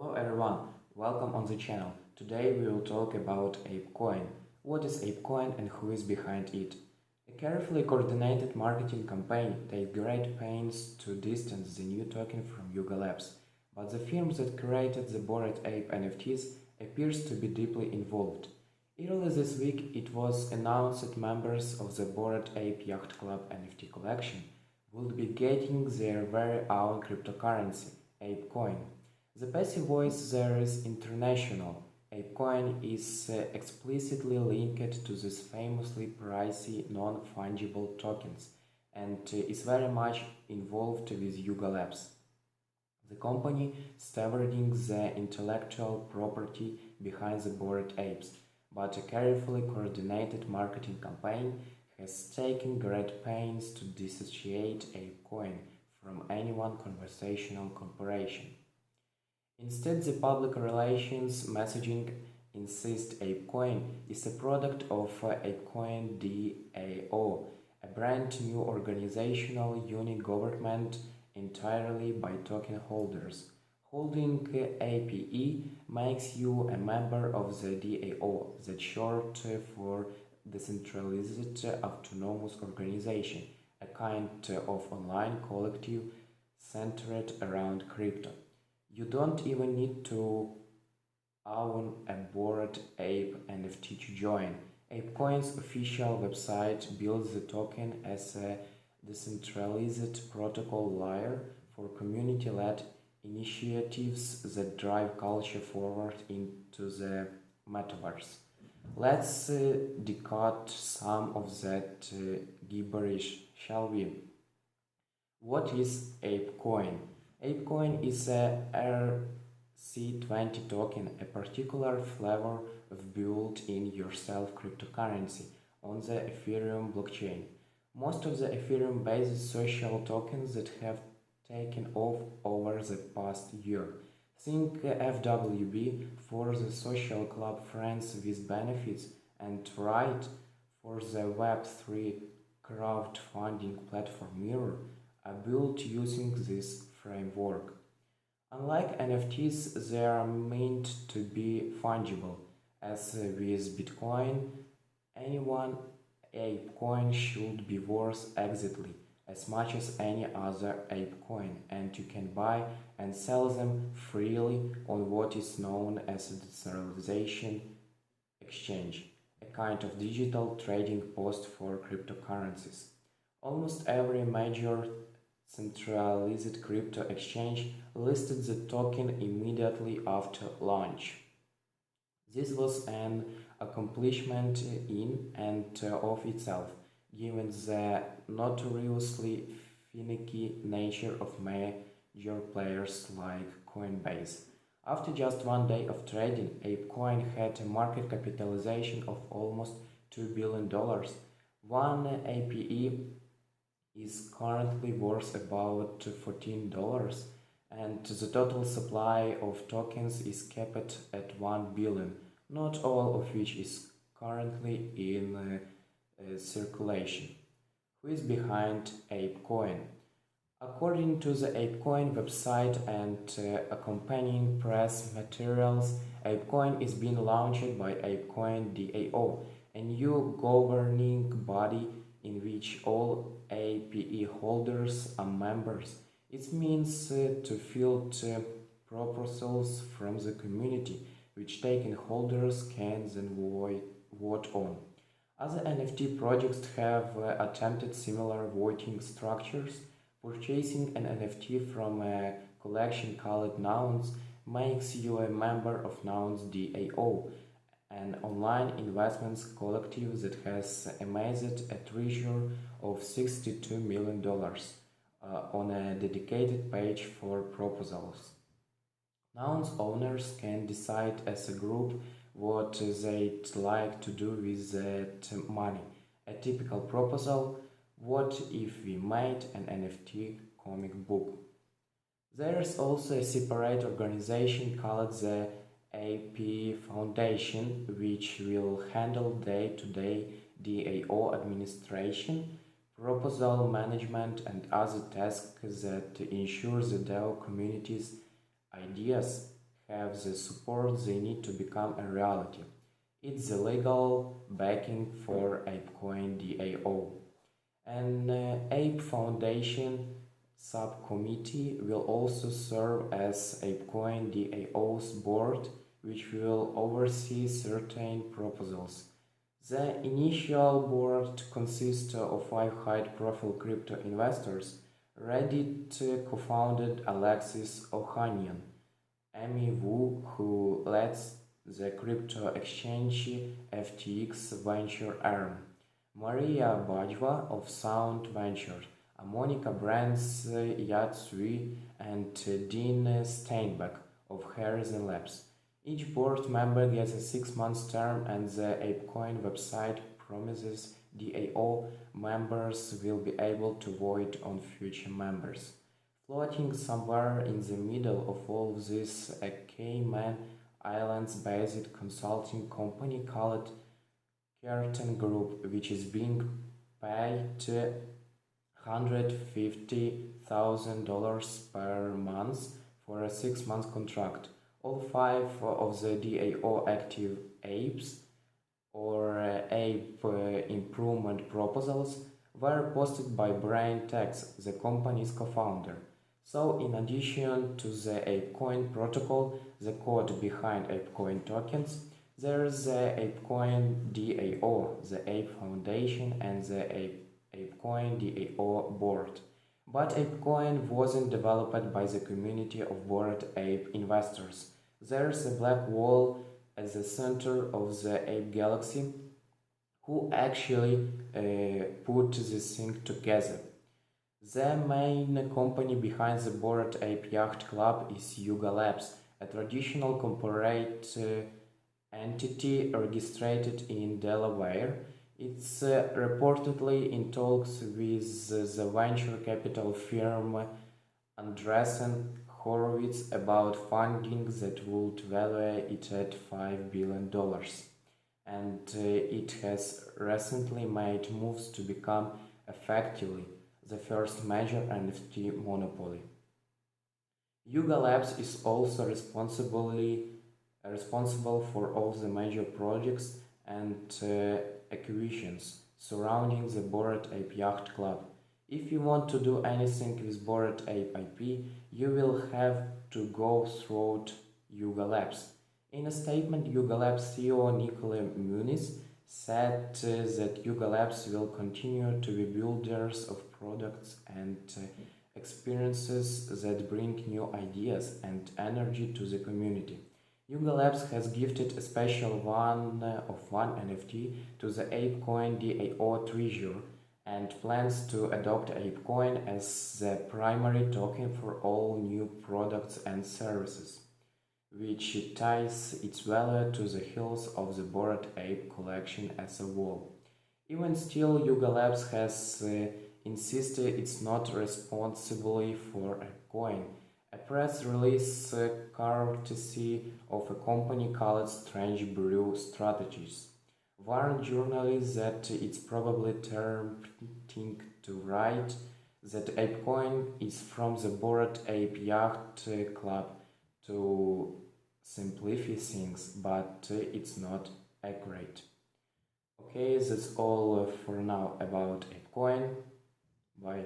Hello everyone, welcome on the channel. Today we will talk about ApeCoin. What is ApeCoin and who is behind it? A carefully coordinated marketing campaign takes great pains to distance the new token from Yuga Labs, but the firm that created the Bored Ape NFTs appears to be deeply involved. Earlier this week it was announced that members of the Bored Ape Yacht Club NFT collection will be getting their very own cryptocurrency, ApeCoin. The passive voice there is international. ApeCoin is explicitly linked to these famously pricey non-fungible tokens and is very much involved with Yuga Labs, the company stewarding the intellectual property behind the Bored Apes. But a carefully coordinated marketing campaign has taken great pains to dissociate ApeCoin from any one conversational corporation. Instead, the public relations messaging insists ApeCoin is a product of ApeCoin DAO, a brand new organizational unit government entirely by token holders. Holding APE makes you a member of the DAO, that's short for Decentralized Autonomous Organization, a kind of online collective centered around crypto. You don't even need to own a Bored Ape NFT to join. ApeCoin's official website builds the token as a decentralized protocol layer for community-led initiatives that drive culture forward into the metaverse. Let's decode some of that gibberish, shall we? What is ApeCoin? ApeCoin is a RC20 token, a particular flavor of built-in-yourself cryptocurrency on the Ethereum blockchain. Most of the Ethereum-based social tokens that have taken off over the past year. Think FWB for the social club Friends with Benefits and Right for the Web3 crowdfunding platform Mirror are built using this framework. Unlike NFTs, they are meant to be fungible. As with Bitcoin, any one ApeCoin should be worth exactly as much as any other ApeCoin, and you can buy and sell them freely on what is known as a decentralization exchange, a kind of digital trading post for cryptocurrencies. Almost every major centralized crypto exchange listed the token immediately after launch. This was an accomplishment in and of itself, given the notoriously finicky nature of major players like Coinbase. After just one day of trading, ApeCoin had a market capitalization of almost $2 billion. One APE is currently worth about $14, and the total supply of tokens is capped at 1 billion, not all of which is currently in circulation. Who is behind ApeCoin? According to the ApeCoin website and accompanying press materials, ApeCoin is being launched by ApeCoin DAO, a new governing body in which all APE holders are members. It means to field proposals from the community, which token holders can then vote on. Other NFT projects have attempted similar voting structures. Purchasing an NFT from a collection called Nouns makes you a member of Nouns DAO, an online investments collective that has amassed a treasure of $62 million on a dedicated page for proposals. Nouns owners can decide as a group what they'd like to do with that money. A typical proposal: what if we made an NFT comic book? There is also a separate organization called the AP Foundation, which will handle day-to-day DAO administration, proposal management, and other tasks that ensure the DAO community's ideas have the support they need to become a reality. It's the legal backing for ApeCoin DAO. An Ape Foundation subcommittee will also serve as ApeCoin DAO's board, which will oversee certain proposals. The initial board consists of 5 high-profile crypto investors: Reddit co-founder Alexis Ohanian, Amy Wu, who leads the crypto exchange FTX venture arm, Maria Bajwa of Sound Ventures, Monica Brands Yatsui, and Dean Steinbeck of Horizon Labs. Each board member gets a 6-month term, and the ApeCoin website promises DAO members will be able to vote on future members. Floating somewhere in the middle of all of this, a Cayman Islands-based consulting company called Curtin Group, which is being paid $150,000 per month for a 6-month contract. All 5 of the DAO active apes or ape improvement proposals were posted by Brian Tex, the company's co-founder. So, in addition to the ApeCoin protocol, the code behind ApeCoin tokens, there's the ApeCoin DAO, the Ape Foundation, and the ApeCoin DAO board. But ApeCoin wasn't developed by the community of Bored Ape investors. There's a black wall at the center of the Ape Galaxy who actually put this thing together. The main company behind the Bored Ape Yacht Club is Yuga Labs, a traditional corporate entity registered in Delaware. It's reportedly in talks with the venture capital firm Andreessen Horowitz about funding that would value it at $5 billion. And it has recently made moves to become effectively the first major NFT monopoly. Yuga Labs is also responsible for all the major projects and acquisitions surrounding the Bored Ape Yacht Club. If you want to do anything with Bored Ape IP, you will have to go through Yuga Labs. In a statement, Yuga Labs CEO Nicola Muniz said that Yuga Labs will continue to be builders of products and experiences that bring new ideas and energy to the community. Yuga Labs has gifted a special one NFT to the ApeCoin DAO treasure and plans to adopt ApeCoin as the primary token for all new products and services, which ties its value to the health of the Bored Ape collection as a whole. Even still, Yuga Labs has insisted it's not responsible for ApeCoin. A press release courtesy of a company called Strange Brew Strategies warned journalists that it's probably tempting to write that ApeCoin is from the Bored Ape Yacht Club to simplify things, but it's not accurate. Okay, that's all for now about ApeCoin. Bye.